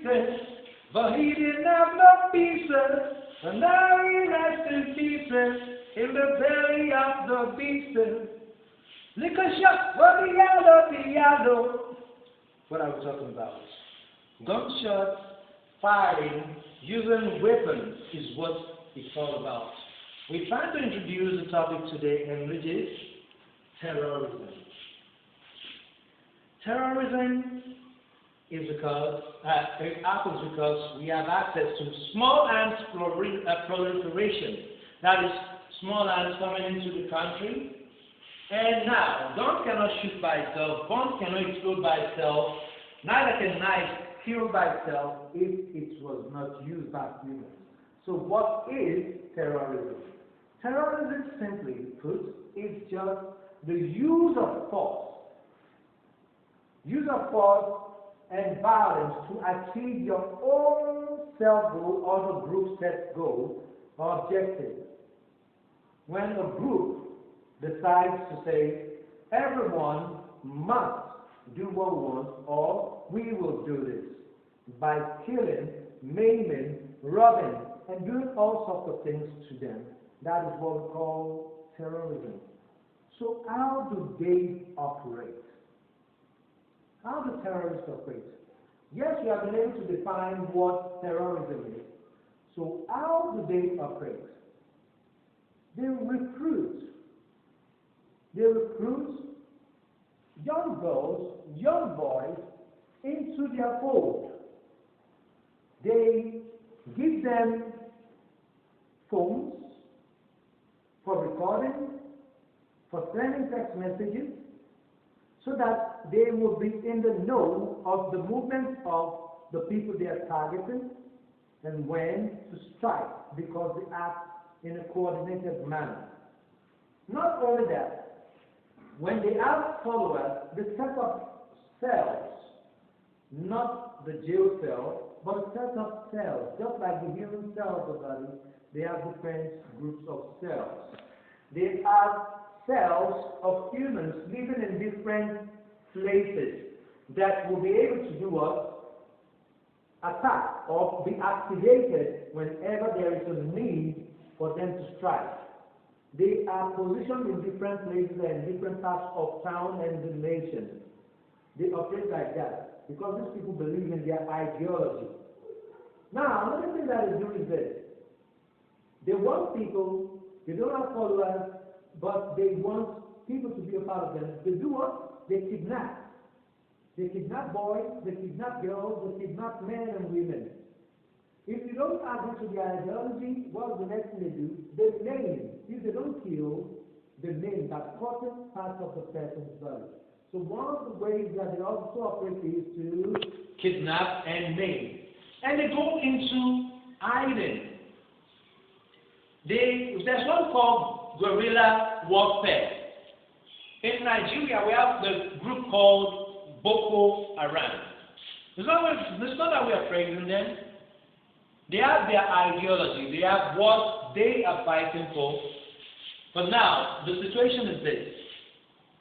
pieces, but he didn't have no pieces, and now he rests in pieces in the belly of the beast. Little shot for the yellow. What are we talking about? Gunshots, firing, using weapons is what it's all about. We're trying to introduce the topic today, and which is terrorism. Terrorism is because it happens because we have access to small arms proliferation. That is, small arms coming into the country. And now, gun cannot shoot by itself, bomb cannot explode by itself, neither can knife kill by itself if it was not used by humans. So what is terrorism? Terrorism, simply put, is just the use of force. Use of force and violence to achieve your own self-goal or the group set goal or objective. When a group decides to say, everyone must do what we want, or we will do this, by killing, maiming, robbing, and doing all sorts of things to them. That is what we call terrorism. So how do they operate? How do terrorists operate? Yes, we have been able to define what terrorism is. So how do they operate? They recruit young girls, young boys into their fold. They give them phones for recording, for sending text messages, so that they will be in the know of the movements of the people they are targeting and when to strike, because they act in a coordinated manner. Not only that, when they have followers, they set up cells, not the jail cell, but set up cells. Just like the human cells of the body, they have different groups of cells. They have cells of humans living in different places that will be able to do what? Attack or be activated whenever there is a need for them to strike. They are positioned in different places and different parts of town and the nation. They operate like that because these people believe in their ideology. Now, another thing that they do is this. They want people, they don't have followers, but they want people to be a part of them. They do what? They kidnap. They kidnap boys, they kidnap girls, they kidnap men and women. If you don't agree to their ideology, what is the next thing they do? They maim. If they don't kill, they maim that cotton part of the person's body. So one of the ways that they also operate is to kidnap and maim. And they go into hiding. There's one called guerrilla warfare. In Nigeria, we have the group called Boko Haram. It's not that we are praising them. They have their ideology. They have what they are fighting for. But now, the situation is this.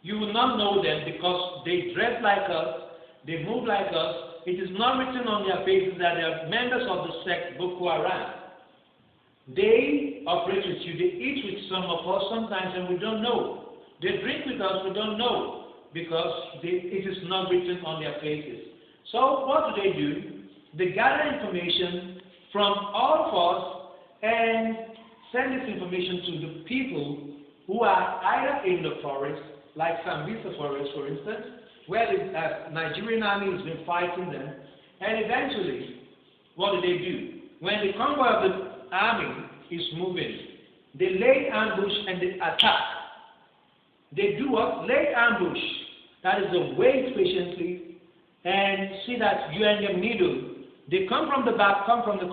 You will not know them because they dress like us. They move like us. It is not written on their faces that they are members of the sect Boko Haram. They operate with you. They eat with some of us sometimes and we don't know. They drink with us, we don't know because it is not written on their faces. So what do? They gather information from all of us and send this information to the people who are either in the forest, like Sambisa forest for instance, where the Nigerian army has been fighting them, and eventually, what do? When the convoy of the army is moving, they lay ambush and they attack. They do what? Lay ambush. That is the wait patiently and see that you are in the middle. They come from the back, come from the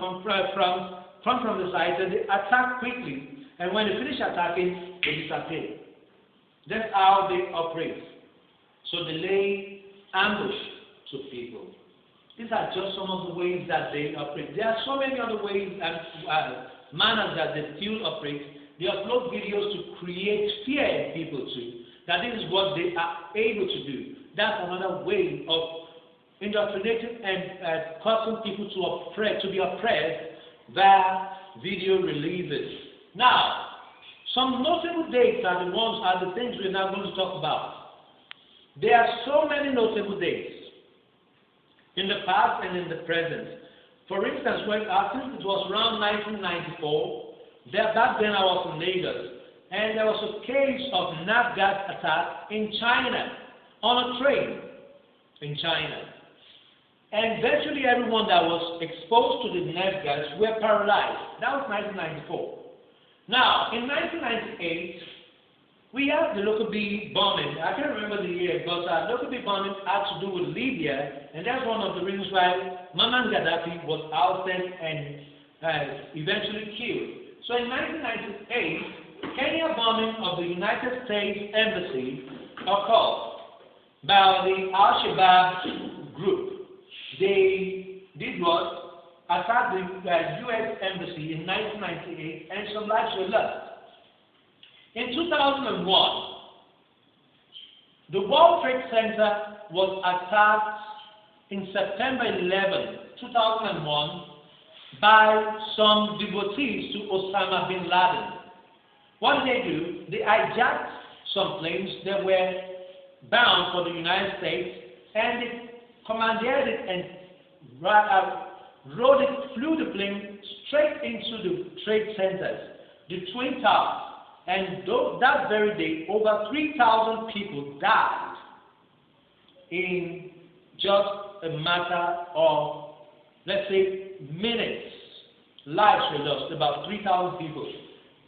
side, and they attack quickly. And when they finish attacking, they disappear. That's how they operate. So they lay ambush to people. These are just some of the ways that they operate. There are so many other ways and manners that they still operate. They upload videos to create fear in people too. That this is what they are able to do. That's another way of indoctrinating and causing people to be oppressed via video releases. Now, some notable dates are the things we're now going to talk about. There are so many notable dates in the past and in the present. For instance, since it was around 1994, back then I was in Lagos, and there was a case of nerve gas attack in China, on a train in China. And virtually everyone that was exposed to the nerve gas were paralyzed. That was 1994. Now, in 1998, we had the Lockerbie bombing. I can't remember the year, but Lockerbie bombing had to do with Libya, and that's one of the reasons why Muammar Gaddafi was ousted and eventually killed. So in 1998, Kenya bombing of the United States Embassy occurred by the Al-Shabaab group. They did what? Attacked the U.S. Embassy in 1998, and some lives were lost. In 2001, the World Trade Center was attacked in September 11, 2001, by some devotees to Osama bin Laden. What did they do? They hijacked some planes that were bound for the United States, and they commandeered it and flew the plane straight into the trade centers, the Twin Towers. And that very day, over 3,000 people died in just a matter of, let's say, minutes. Lives were lost, about 3,000 people.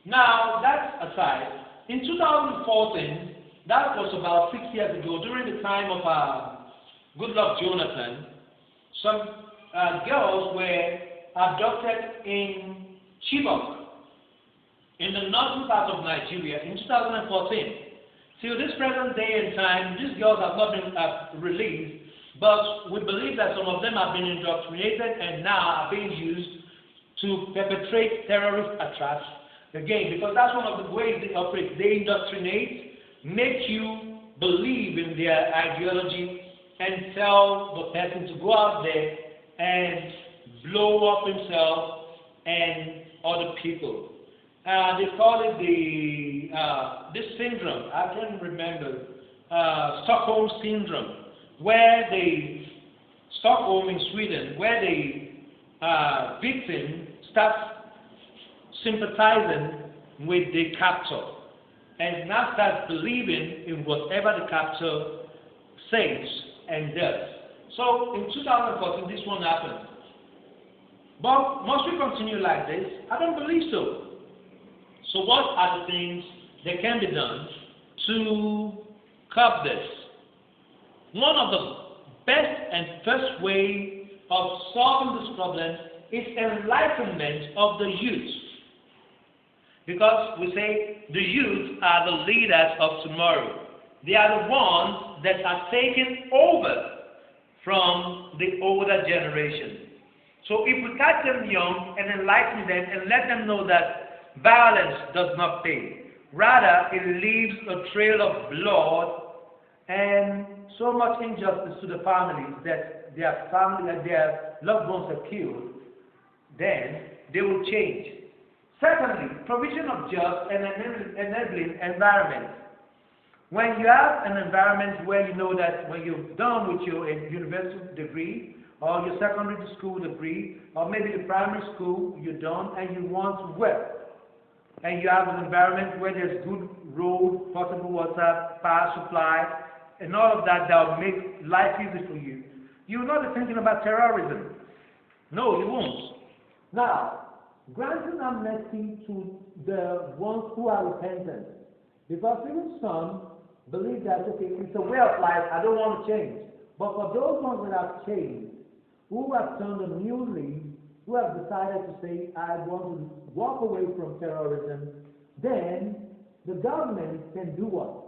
Now, that aside, in 2014, that was about 6 years ago, during the time of Goodluck Jonathan, some girls were abducted in Chibok, in the northern part of Nigeria, in 2014. Till this present day and time, these girls have not been released, but we believe that some of them have been indoctrinated and now are being used to perpetrate terrorist attacks again, because that's one of the ways they operate. They indoctrinate, make you believe in their ideology, and tell the person to go out there and blow up himself and other people. They call it this syndrome, I can't remember, Stockholm syndrome, Stockholm in Sweden, where the victim starts sympathizing with the captor and now starts believing in whatever the captor says and does. So in 2014, this one happened. But must we continue like this? I don't believe so. So what are the things that can be done to curb this? One of the best and first way of solving this problem is enlightenment of the youth. Because we say the youth are the leaders of tomorrow. They are the ones that are taking over from the older generation. So if we catch them young and enlighten them and let them know that violence does not pay. Rather, it leaves a trail of blood and so much injustice to the families that their loved ones are killed, then they will change. Secondly, provision of just and enabling environment. When you have an environment where you know that when you're done with your university degree or your secondary school degree or maybe the primary school, you're done and you want to work, and you have an environment where there's good road, potable water, power supply, and all of that will make life easy for you, you will not be thinking about terrorism. No, you won't. Now, granting amnesty to the ones who are repentant, because even some believe that, okay, it's a way of life, I don't want to change. But for those ones that have changed, who have turned a new leaf, who have decided to say, I want to walk away from terrorism, then the government can do what?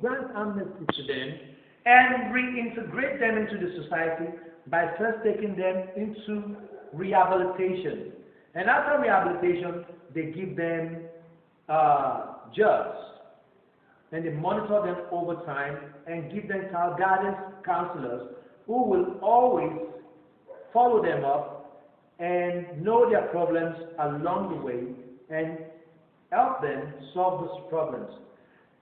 Grant amnesty to them and reintegrate them into the society by first taking them into rehabilitation. And after rehabilitation, they give them jobs. And they monitor them over time and give them guidance counselors who will always follow them up and know their problems along the way and help them solve those problems.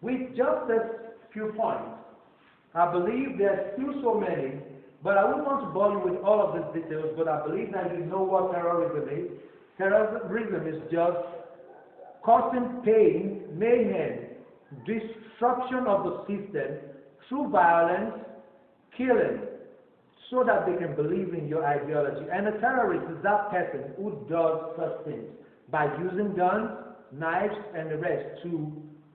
With just a few points, I believe there are still so many, but I wouldn't want to bore you with all of these details, but I believe that you know what terrorism is. Terrorism is just causing pain, mayhem, destruction of the system through violence, killing, so that they can believe in your ideology. And a terrorist is that person who does such things by using guns, knives, and the rest to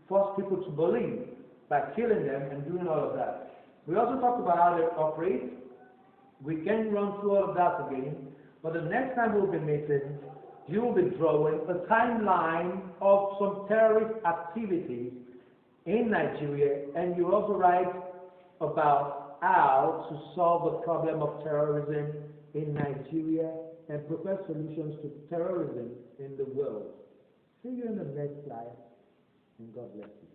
force people to believe, by killing them and doing all of that. We also talked about how they operate. We can run through all of that again, but the next time we'll be meeting, you will be drawing a timeline of some terrorist activities in Nigeria, and you also write about how to solve the problem of terrorism in Nigeria and propose solutions to terrorism in the world. See you in the next slide, and God bless you.